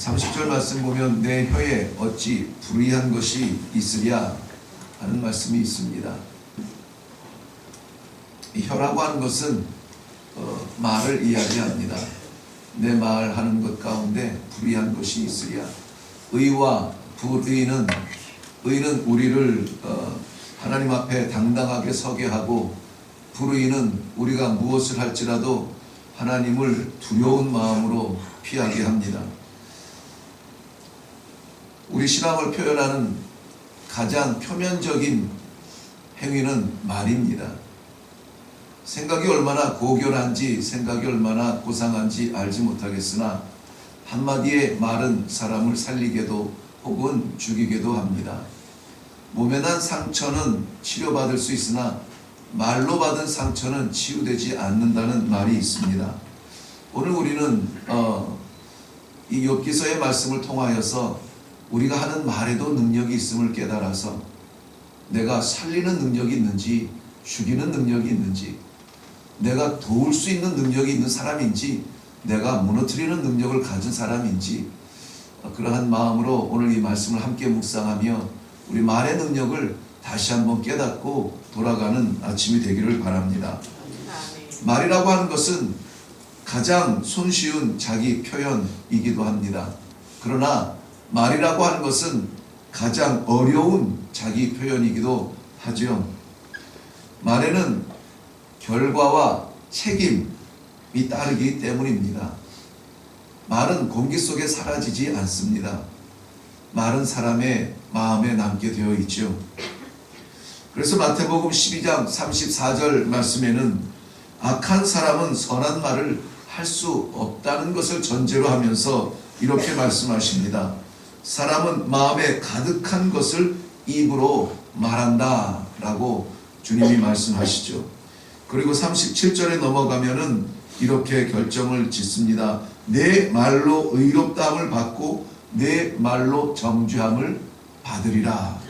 30절 말씀 보면 내 혀에 어찌 불의한 것이 있으랴 하는 말씀이 있습니다. 이 혀라고 하는 것은 말을 이야기합니다. 내 말하는 것 가운데 불의한 것이 있으랴. 의와 불의는 우리를 하나님 앞에 당당하게 서게 하고, 불의는 우리가 무엇을 할지라도 하나님을 두려운 마음으로 피하게 합니다. 우리 신앙을 표현하는 가장 표면적인 행위는 말입니다. 생각이 얼마나 고결한지, 생각이 얼마나 고상한지 알지 못하겠으나 한마디의 말은 사람을 살리게도 혹은 죽이게도 합니다. 몸에 난 상처는 치료받을 수 있으나 말로 받은 상처는 치유되지 않는다는 말이 있습니다. 오늘 우리는 이 욥기서의 말씀을 통하여서 우리가 하는 말에도 능력이 있음을 깨달아서 내가 살리는 능력이 있는지, 죽이는 능력이 있는지, 내가 도울 수 있는 능력이 있는 사람인지, 내가 무너뜨리는 능력을 가진 사람인지, 그러한 마음으로 오늘 이 말씀을 함께 묵상하며 우리 말의 능력을 다시 한번 깨닫고 돌아가는 아침이 되기를 바랍니다. 말이라고 하는 것은 가장 손쉬운 자기 표현이기도 합니다. 그러나 말이라고 하는 것은 가장 어려운 자기 표현이기도 하죠. 말에는 결과와 책임이 따르기 때문입니다. 말은 공기 속에 사라지지 않습니다. 말은 사람의 마음에 남게 되어 있죠. 그래서 마태복음 12장 34절 말씀에는 악한 사람은 선한 말을 할 수 없다는 것을 전제로 하면서 이렇게 말씀하십니다. 사람은 마음에 가득한 것을 입으로 말한다 라고 주님이 말씀하시죠. 그리고 37절에 넘어가면은 이렇게 결정을 짓습니다. 내 말로 의롭다함을 받고 내 말로 정죄함을 받으리라.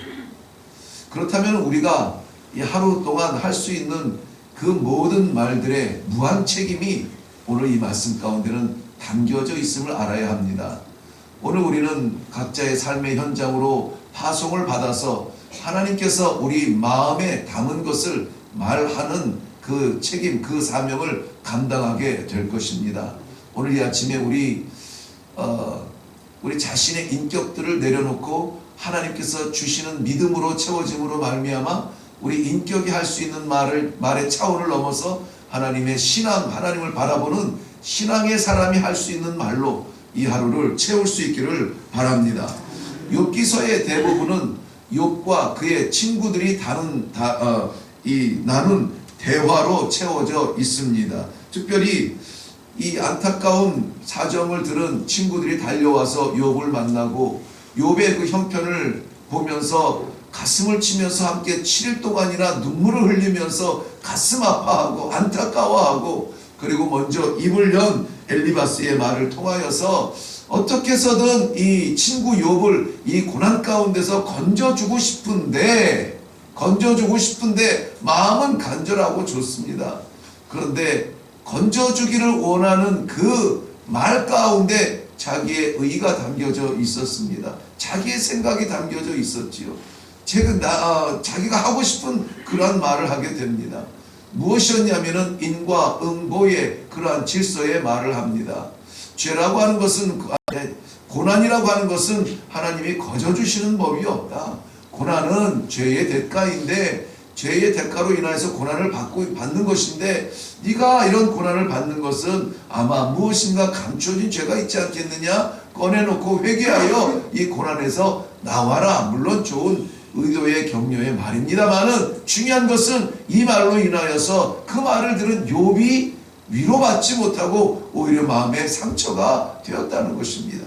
그렇다면 우리가 이 하루 동안 할 수 있는 그 모든 말들의 무한 책임이 오늘 이 말씀 가운데는 담겨져 있음을 알아야 합니다. 오늘 우리는 각자의 삶의 현장으로 파송을 받아서 하나님께서 우리 마음에 담은 것을 말하는 그 책임, 그 사명을 감당하게 될 것입니다. 오늘 이 아침에 우리 자신의 인격들을 내려놓고 하나님께서 주시는 믿음으로 채워짐으로 말미암아 우리 인격이 할 수 있는 말의 차원을 넘어서 하나님의 신앙, 하나님을 바라보는 신앙의 사람이 할 수 있는 말로 이 하루를 채울 수 있기를 바랍니다. 욥기서의 대부분은 욥과 그의 친구들이 나눈 대화로 채워져 있습니다. 특별히 이 안타까운 사정을 들은 친구들이 달려와서 욥을 만나고 욥의 그 형편을 보면서 가슴을 치면서 함께 7일 동안이나 눈물을 흘리면서 가슴 아파하고 안타까워하고, 그리고 먼저 입을 연 엘리바스의 말을 통하여서 어떻게 해서든 이 친구 욥을 이 고난 가운데서 건져주고 싶은데 마음은 간절하고 좋습니다. 그런데 건져주기를 원하는 그 말 가운데 자기의 의가 담겨져 있었습니다. 자기의 생각이 담겨져 있었지요. 자기가 하고 싶은 그러한 말을 하게 됩니다. 무엇이었냐면은 인과 응보의 그러한 질서의 말을 합니다. 죄라고 하는 것은, 고난이라고 하는 것은 하나님이 거저주시는 법이 없다. 고난은 죄의 대가인데, 죄의 대가로 인하여서 고난을 받는 것인데, 네가 이런 고난을 받는 것은 아마 무엇인가 감춰진 죄가 있지 않겠느냐? 꺼내놓고 회개하여 이 고난에서 나와라. 물론 좋은 의도의 격려의 말입니다만은 중요한 것은 이 말로 인하여서 그 말을 들은 욥이 위로받지 못하고 오히려 마음에 상처가 되었다는 것입니다.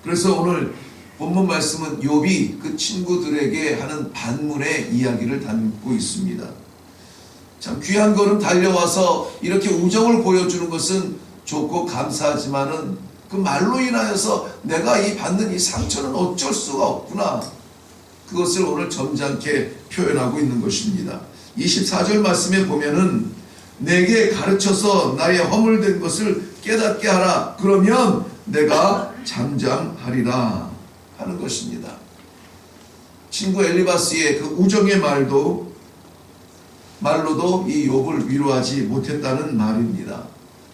그래서 오늘 본문 말씀은 욥이 그 친구들에게 하는 반문의 이야기를 담고 있습니다. 참 귀한 걸음 달려와서 이렇게 우정을 보여주는 것은 좋고 감사하지만은 그 말로 인하여서 내가 받는 이 상처는 어쩔 수가 없구나. 그것을 오늘 점잖게 표현하고 있는 것입니다. 24절 말씀에 보면은 내게 가르쳐서 나의 허물된 것을 깨닫게 하라. 그러면 내가 잠잠하리라 하는 것입니다. 친구 엘리바스의 그 우정의 말로도 이 욥을 위로하지 못했다는 말입니다.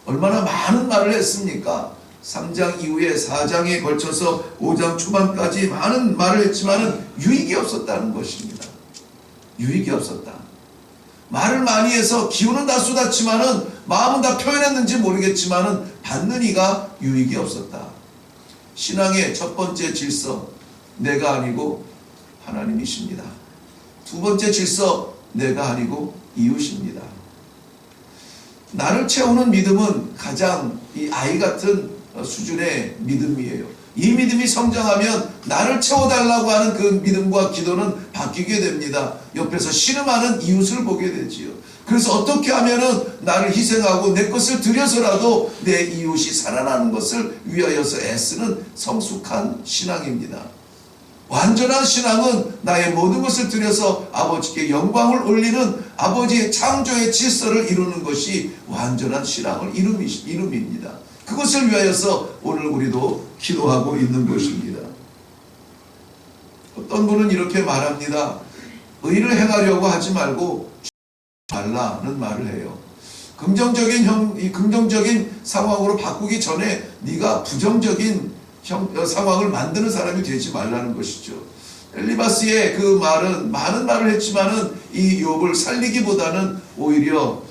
얼마나 많은 말을 했습니까? 3장 이후에 4장에 걸쳐서 5장 초반까지 많은 말을 했지만 유익이 없었다는 것입니다. 유익이 없었다. 말을 많이 해서 기운은 다 쏟았지만은 마음은 다 표현했는지 모르겠지만은 받는 이가 유익이 없었다. 신앙의 첫 번째 질서, 내가 아니고 하나님이십니다. 두 번째 질서, 내가 아니고 이웃입니다. 나를 채우는 믿음은 가장 이 아이 같은 수준의 믿음이에요. 이 믿음이 성장하면 나를 채워달라고 하는 그 믿음과 기도는 바뀌게 됩니다. 옆에서 신음하는 이웃을 보게 되지요. 그래서 어떻게 하면은 나를 희생하고 내 것을 들여서라도 내 이웃이 살아나는 것을 위하여서 애쓰는 성숙한 신앙입니다. 완전한 신앙은 나의 모든 것을 들여서 아버지께 영광을 올리는 아버지의 창조의 질서를 이루는 것이 완전한 신앙을 이름입니다. 그것을 위하여서 오늘 우리도 기도하고 있는 것입니다. 어떤 분은 이렇게 말합니다. 의를 행하려고 하지 말고 말라는 말을 해요. 긍정적인 상황으로 바꾸기 전에 네가 부정적인 상황을 만드는 사람이 되지 말라는 것이죠. 엘리바스의 그 말은 많은 말을 했지만은 이 욥을 살리기보다는 오히려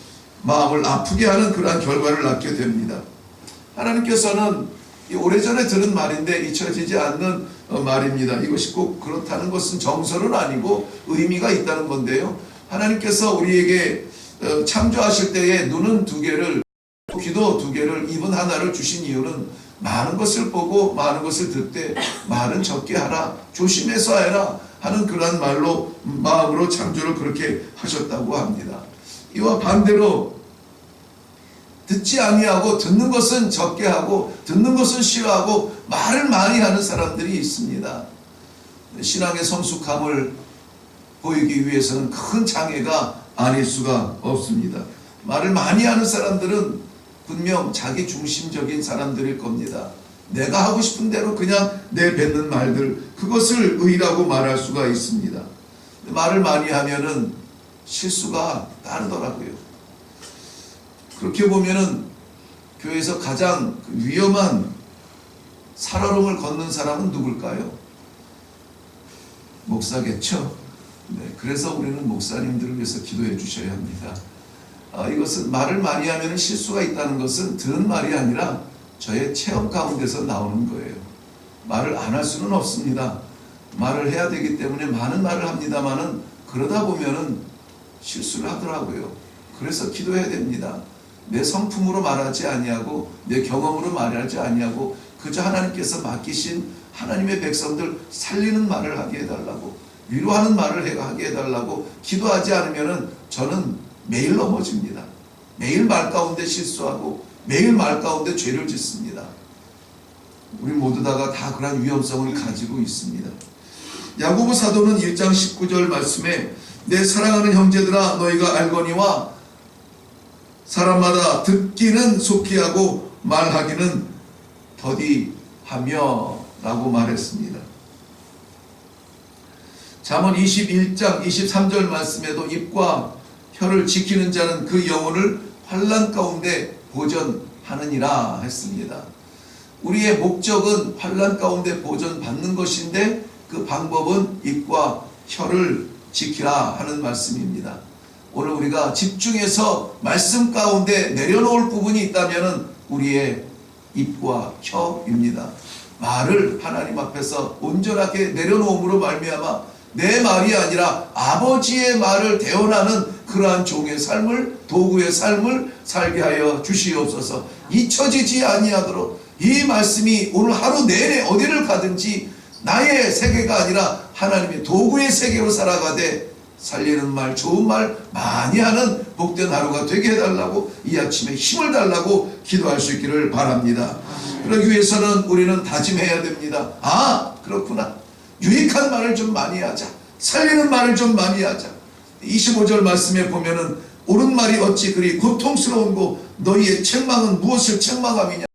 마음을 아프게 하는 그러한 결과를 낳게 됩니다. 하나님께서는 오래전에 들은 말인데 잊혀지지 않는 말입니다. 이것이 꼭 그렇다는 것은 정설은 아니고 의미가 있다는 건데요. 하나님께서 우리에게 창조하실 때에 눈은 두 개를, 귀도 두 개를, 입은 하나를 주신 이유는 많은 것을 보고 많은 것을 듣되 말은 적게 하라, 조심해서 해라 하는 그러한 말로 마음으로 창조를 그렇게 하셨다고 합니다. 이와 반대로 듣지 아니하고 듣는 것은 적게 하고 듣는 것은 싫어하고 말을 많이 하는 사람들이 있습니다. 신앙의 성숙함을 보이기 위해서는 큰 장애가 아닐 수가 없습니다. 말을 많이 하는 사람들은 분명 자기 중심적인 사람들일 겁니다. 내가 하고 싶은 대로 그냥 내뱉는 말들, 그것을 의라고 말할 수가 있습니다. 말을 많이 하면은 실수가 따르더라고요. 그렇게 보면은 교회에서 가장 위험한 살얼음을 걷는 사람은 누굴까요? 목사겠죠. 네, 그래서 우리는 목사님들을 위해서 기도해 주셔야 합니다. 이것은 말을 많이 하면 실수가 있다는 것은 들은 말이 아니라 저의 체험 가운데서 나오는 거예요. 말을 안 할 수는 없습니다. 말을 해야 되기 때문에 많은 말을 합니다만은 그러다 보면은 실수를 하더라고요. 그래서 기도해야 됩니다. 내 성품으로 말하지 아니하고 내 경험으로 말하지 아니하고 그저 하나님께서 맡기신 하나님의 백성들 살리는 말을 하게 해달라고, 위로하는 말을 하게 해달라고 기도하지 않으면은 저는 매일 넘어집니다. 매일 말 가운데 실수하고 매일 말 가운데 죄를 짓습니다. 우리 모두 다가 다 그런 위험성을 가지고 있습니다. 야고보 사도는 1장 19절 말씀에 내 사랑하는 형제들아 너희가 알거니와 사람마다 듣기는 속히 하고 말하기는 더디하며 라고 말했습니다. 잠언 21장 23절 말씀에도 입과 혀를 지키는 자는 그 영혼을 환난 가운데 보전하느니라 했습니다. 우리의 목적은 환난 가운데 보전받는 것인데 그 방법은 입과 혀를 지키라 하는 말씀입니다. 오늘 우리가 집중해서 말씀 가운데 내려놓을 부분이 있다면 우리의 입과 혀입니다. 말을 하나님 앞에서 온전하게 내려놓음으로 말미암아 내 말이 아니라 아버지의 말을 대언하는 그러한 종의 삶을, 도구의 삶을 살게 하여 주시옵소서. 잊혀지지 아니하도록 이 말씀이 오늘 하루 내내 어디를 가든지 나의 세계가 아니라 하나님의 도구의 세계로 살아가되 살리는 말, 좋은 말 많이 하는 복된 하루가 되게 해달라고 이 아침에 힘을 달라고 기도할 수 있기를 바랍니다. 그러기 위해서는 우리는 다짐해야 됩니다. 아, 그렇구나. 유익한 말을 좀 많이 하자. 살리는 말을 좀 많이 하자. 25절 말씀에 보면은 옳은 말이 어찌 그리 고통스러운고 너희의 책망은 무엇을 책망함이냐.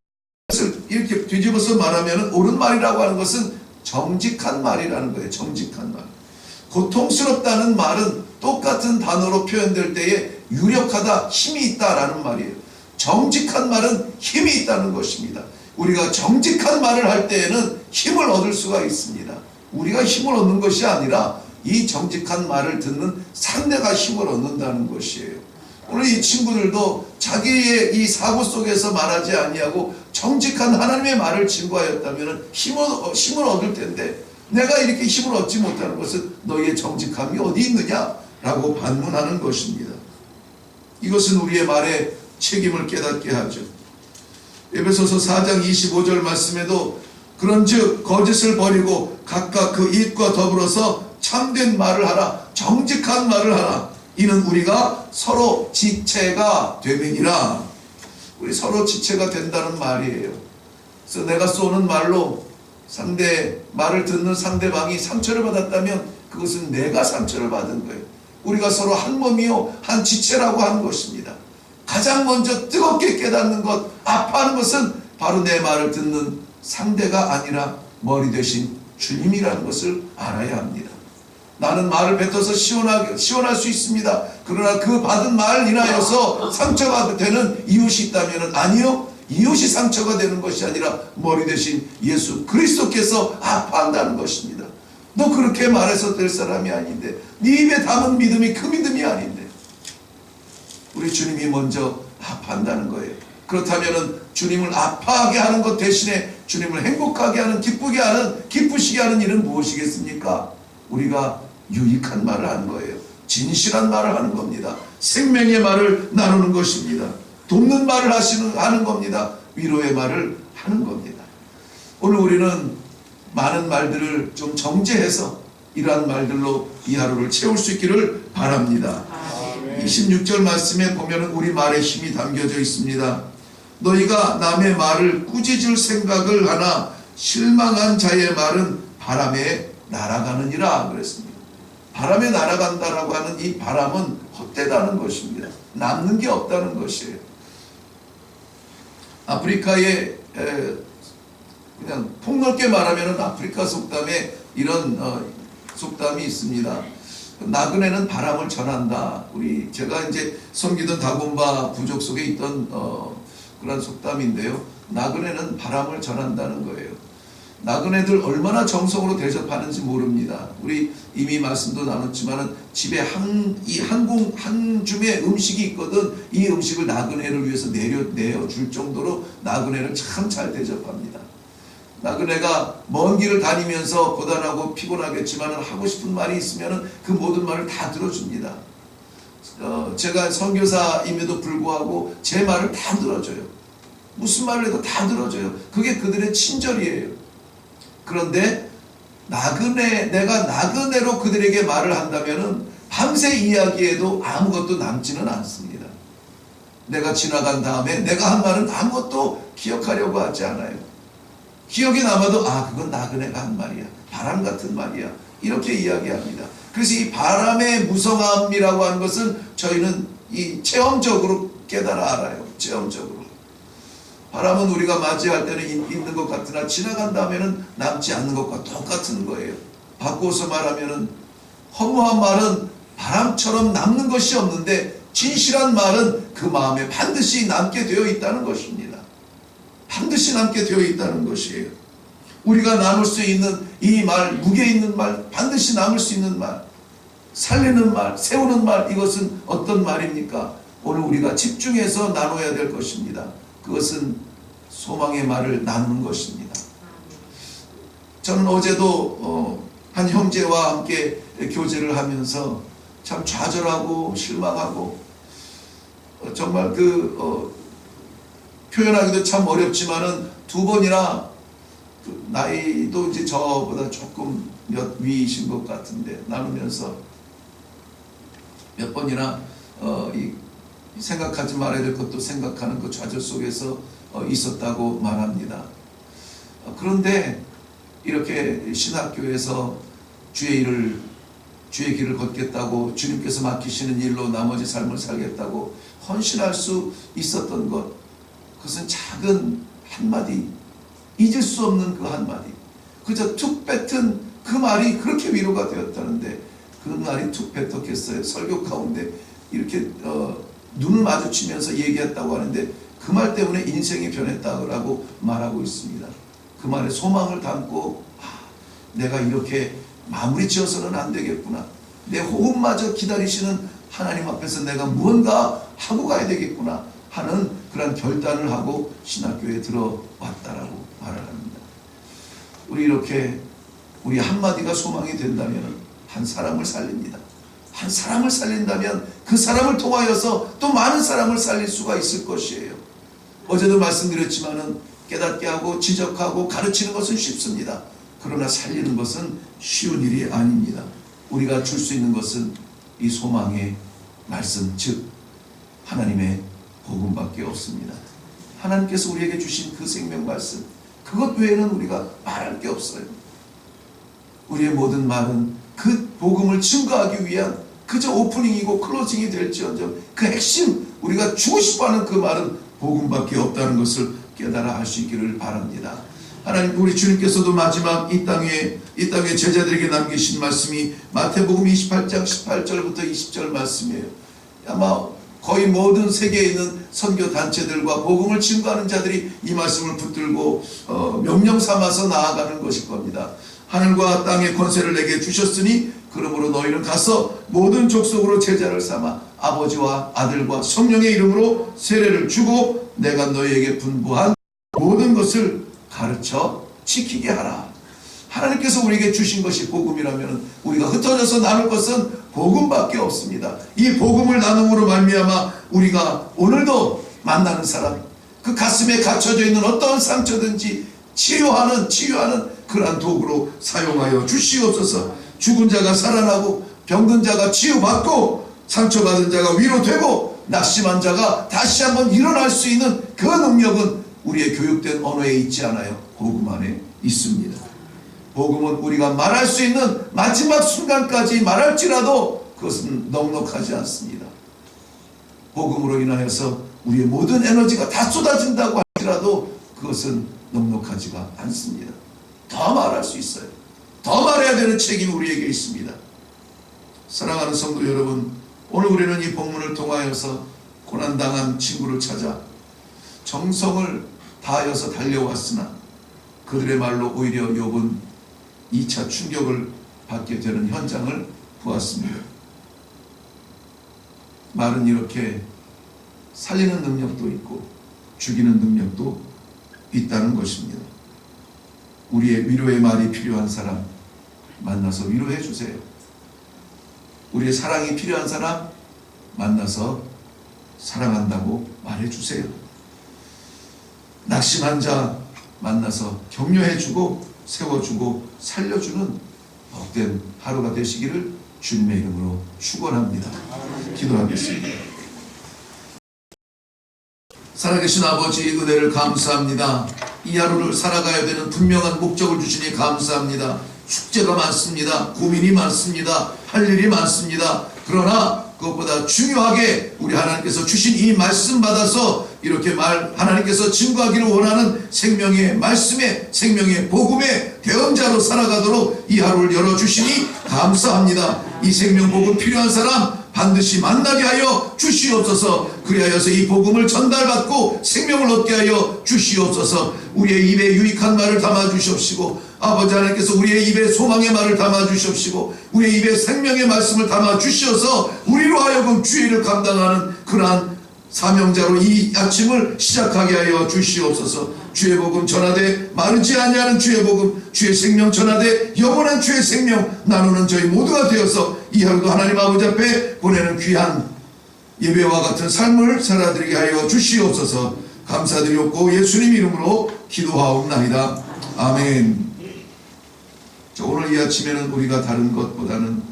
그것을 이렇게 뒤집어서 말하면 옳은 말이라고 하는 것은 정직한 말이라는 거예요. 정직한 말. 고통스럽다는 말은 똑같은 단어로 표현될 때에 유력하다, 힘이 있다라는 말이에요. 정직한 말은 힘이 있다는 것입니다. 우리가 정직한 말을 할 때에는 힘을 얻을 수가 있습니다. 우리가 힘을 얻는 것이 아니라 이 정직한 말을 듣는 상대가 힘을 얻는다는 것이에요. 오늘 이 친구들도 자기의 이 사고 속에서 말하지 아니하고 정직한 하나님의 말을 증거하였다면 힘을 얻을 텐데, 내가 이렇게 힘을 얻지 못하는 것은 너희의 정직함이 어디 있느냐라고 반문하는 것입니다. 이것은 우리의 말에 책임을 깨닫게 하죠. 에베소서 4장 25절 말씀에도 그런즉 거짓을 버리고 각각 그 입과 더불어서 참된 말을 하라, 정직한 말을 하라. 이는 우리가 서로 지체가 됨이니라. 우리 서로 지체가 된다는 말이에요. 그래서 내가 쏘는 말로 말을 듣는 상대방이 상처를 받았다면 그것은 내가 상처를 받은 거예요. 우리가 서로 한 몸이요 한 지체라고 하는 것입니다. 가장 먼저 뜨겁게 깨닫는 것, 아파하는 것은 바로 내 말을 듣는 상대가 아니라 머리 대신 주님이라는 것을 알아야 합니다. 나는 말을 뱉어서 시원할 수 있습니다. 그러나 그 받은 말 인하여서 상처가 되는 이웃이 있다면 아니요, 이웃이 상처가 되는 것이 아니라 머리 대신 예수 그리스도께서 아파한다는 것입니다. 너 그렇게 말해서 될 사람이 아닌데, 네 입에 담은 믿음이 그 믿음이 아닌데, 우리 주님이 먼저 아파한다는 거예요. 그렇다면 주님을 아파하게 하는 것 대신에 주님을 행복하게 하는, 기쁘시게 하는 일은 무엇이겠습니까? 우리가 유익한 말을 하는 거예요. 진실한 말을 하는 겁니다. 생명의 말을 나누는 것입니다. 돕는 말을 하는 겁니다. 위로의 말을 하는 겁니다. 오늘 우리는 많은 말들을 좀 정제해서 이러한 말들로 이 하루를 채울 수 있기를 바랍니다. 26절 말씀에 보면 우리 말에 힘이 담겨져 있습니다. 너희가 남의 말을 꾸짖을 생각을 하나 실망한 자의 말은 바람에 날아가느니라 그랬습니다. 바람에 날아간다라고 하는 이 바람은 헛되다는 것입니다. 남는 게 없다는 것이에요. 아프리카에 그냥 폭넓게 말하면 아프리카 속담에 이런 속담이 있습니다. 나그네는 바람을 전한다. 제가 이제 섬기던 다곤바 부족 속에 있던 그런 속담인데요. 나그네는 바람을 전한다는 거예요. 나그네들 얼마나 정성으로 대접하는지 모릅니다. 우리 이미 말씀도 나눴지만 집에 한 줌의 음식이 있거든. 이 음식을 나그네를 위해서 내어줄 정도로 나그네를 참 잘 대접합니다. 나그네가 먼 길을 다니면서 고단하고 피곤하겠지만 하고 싶은 말이 있으면 그 모든 말을 다 들어줍니다. 제가 선교사임에도 불구하고 제 말을 다 들어줘요. 무슨 말을 해도 다 들어줘요. 그게 그들의 친절이에요. 그런데 내가 나그네로 그들에게 말을 한다면 밤새 이야기해도 아무것도 남지는 않습니다. 내가 지나간 다음에 내가 한 말은 아무것도 기억하려고 하지 않아요. 기억이 남아도 그건 나그네가 한 말이야, 바람 같은 말이야, 이렇게 이야기합니다. 그래서 이 바람의 무성함이라고 하는 것은 저희는 이 체험적으로 깨달아 알아요. 체험적으로. 바람은 우리가 맞이할 때는 있는 것 같으나 지나간 다음에는 남지 않는 것과 똑같은 거예요. 바꿔서 말하면은 허무한 말은 바람처럼 남는 것이 없는데 진실한 말은 그 마음에 반드시 남게 되어 있다는 것입니다. 반드시 남게 되어 있다는 것이에요. 우리가 나눌 수 있는 이 말, 무게 있는 말, 반드시 남을 수 있는 말, 살리는 말, 세우는 말, 이것은 어떤 말입니까? 오늘 우리가 집중해서 나눠야 될 것입니다. 그것은 소망의 말을 나누는 것입니다. 저는 어제도 한 형제와 함께 교제를 하면서 참 좌절하고 실망하고 정말 표현하기도 참 어렵지만은 두 번이나 나이도 이제 저보다 조금 몇 위이신 것 같은데 나누면서 몇 번이나 생각하지 말아야 될 것도 생각하는 그 좌절 속에서 있었다고 말합니다. 그런데 이렇게 신학교에서 주의 일을 주의 길을 걷겠다고 주님께서 맡기시는 일로 나머지 삶을 살겠다고 헌신할 수 있었던 것, 그것은 작은 한마디, 잊을 수 없는 그 한마디, 그저 툭 뱉은 그 말이 그렇게 위로가 되었다는데, 그 말이 툭 뱉었겠어요? 설교 가운데 이렇게 눈을 마주치면서 얘기했다고 하는데 그 말 때문에 인생이 변했다고 말하고 있습니다. 그 말에 소망을 담고 내가 이렇게 마무리 지어서는 안 되겠구나, 내 호흡마저 기다리시는 하나님 앞에서 내가 무언가 하고 가야 되겠구나 하는 그런 결단을 하고 신학교에 들어왔다라고 말을 합니다. 우리 한마디가 소망이 된다면 한 사람을 살립니다. 한 사람을 살린다면 그 사람을 통하여서 또 많은 사람을 살릴 수가 있을 것이에요. 어제도 말씀드렸지만은 깨닫게 하고 지적하고 가르치는 것은 쉽습니다. 그러나 살리는 것은 쉬운 일이 아닙니다. 우리가 줄 수 있는 것은 이 소망의 말씀, 즉 하나님의 복음밖에 없습니다. 하나님께서 우리에게 주신 그 생명 말씀, 그것 외에는 우리가 말할 게 없어요. 우리의 모든 말은 그 복음을 증거하기 위한 그저 오프닝이고 클로징이 될지언정 그 핵심, 우리가 주고 싶어하는 그 말은 복음밖에 없다는 것을 깨달아 알 수 있기를 바랍니다. 하나님, 우리 주님께서도 마지막 이 땅에 제자들에게 남기신 말씀이 마태복음 28장 18절부터 20절 말씀이에요. 아마 거의 모든 세계에 있는 선교 단체들과 복음을 증거하는 자들이 이 말씀을 붙들고 명령 삼아서 나아가는 것일 겁니다. 하늘과 땅의 권세를 내게 주셨으니 그러므로 너희는 가서 모든 족속으로 제자를 삼아 아버지와 아들과 성령의 이름으로 세례를 주고 내가 너희에게 분부한 모든 것을 가르쳐 지키게 하라. 하나님께서 우리에게 주신 것이 복음이라면 우리가 흩어져서 나눌 것은 복음밖에 없습니다. 이 복음을 나눔으로 말미암아 우리가 오늘도 만나는 사람, 그 가슴에 갇혀져 있는 어떠한 상처든지 치유하는 그러한 도구로 사용하여 주시옵소서. 죽은 자가 살아나고 병든 자가 치유받고 상처받은 자가 위로되고 낙심한 자가 다시 한번 일어날 수 있는 그 능력은 우리의 교육된 언어에 있지 않아요. 복음 안에 있습니다. 복음은 우리가 말할 수 있는 마지막 순간까지 말할지라도 그것은 넉넉하지 않습니다. 복음으로 인하여서 우리의 모든 에너지가 다 쏟아진다고 할지라도 그것은 넉넉하지가 않습니다. 더 말할 수 있어요. 더 말해야 되는 책임이 우리에게 있습니다. 사랑하는 성도 여러분, 오늘 우리는 이 본문을 통하여서 고난당한 친구를 찾아 정성을 다하여서 달려왔으나 그들의 말로 오히려 욥은 2차 충격을 받게 되는 현장을 보았습니다. 말은 이렇게 살리는 능력도 있고 죽이는 능력도 있다는 것입니다. 우리의 위로의 말이 필요한 사람 만나서 위로해 주세요. 우리의 사랑이 필요한 사람 만나서 사랑한다고 말해 주세요. 낙심한 자 만나서 격려해 주고 세워주고 살려주는 복된 하루가 되시기를 주님의 이름으로 축원합니다. 기도하겠습니다. 살아계신 아버지, 은혜를 감사합니다. 이 하루를 살아가야 되는 분명한 목적을 주시니 감사합니다. 숙제가 많습니다. 고민이 많습니다. 할 일이 많습니다. 그러나 그것보다 중요하게 우리 하나님께서 주신 이 말씀 받아서 이렇게 하나님께서 증거하기를 원하는 생명의 말씀에, 생명의 복음의 대언자로 살아가도록 이 하루를 열어주시니 감사합니다. 이 생명 복음 필요한 사람 반드시 만나게 하여 주시옵소서. 그리하여서 이 복음을 전달받고 생명을 얻게 하여 주시옵소서. 우리의 입에 유익한 말을 담아 주시옵시고, 아버지 하나님께서 우리의 입에 소망의 말을 담아 주시옵시고, 우리의 입에 생명의 말씀을 담아 주시어서 우리로 하여금 주의를 감당하는 그러한 사명자로 이 아침을 시작하게 하여 주시옵소서. 주의 복음 전하되 마르지 아니하는 주의 복음, 주의 생명 전하되 영원한 주의 생명 나누는 저희 모두가 되어서 이 하루도 하나님 아버지 앞에 보내는 귀한 예배와 같은 삶을 살아드리게 하여 주시옵소서. 감사드리옵고 예수님 이름으로 기도하옵나이다. 아멘. 오늘 이 아침에는 우리가 다른 것보다는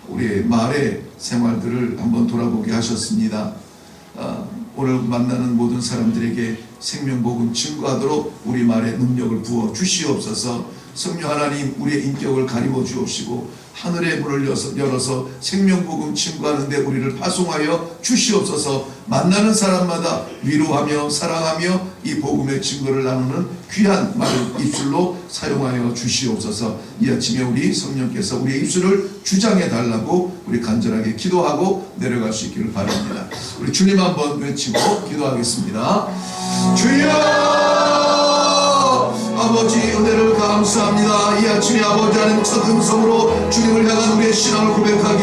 우리의 말의 생활들을 한번 돌아보게 하셨습니다. 오늘 만나는 모든 사람들에게 생명복음 증거하도록 우리 말에 능력을 부어 주시옵소서. 성령 하나님 우리의 인격을 가리워 주옵시고 하늘의 문을 열어서 생명복음 증거하는데 우리를 파송하여 주시옵소서. 만나는 사람마다 위로하며 사랑하며 이 복음의 증거를 나누는 귀한 말을 입술로 사용하여 주시옵소서. 이 아침에 우리 성령께서 우리의 입술을 주장해 달라고 우리 간절하게 기도하고 내려갈 수 있기를 바랍니다. 우리 주님 한번 외치고 기도하겠습니다. 주여 아버지 은혜를 감사합니다. 이 아침에 아버지 하나님 음성으로 주님을 향한 우리의 신앙을 고백하기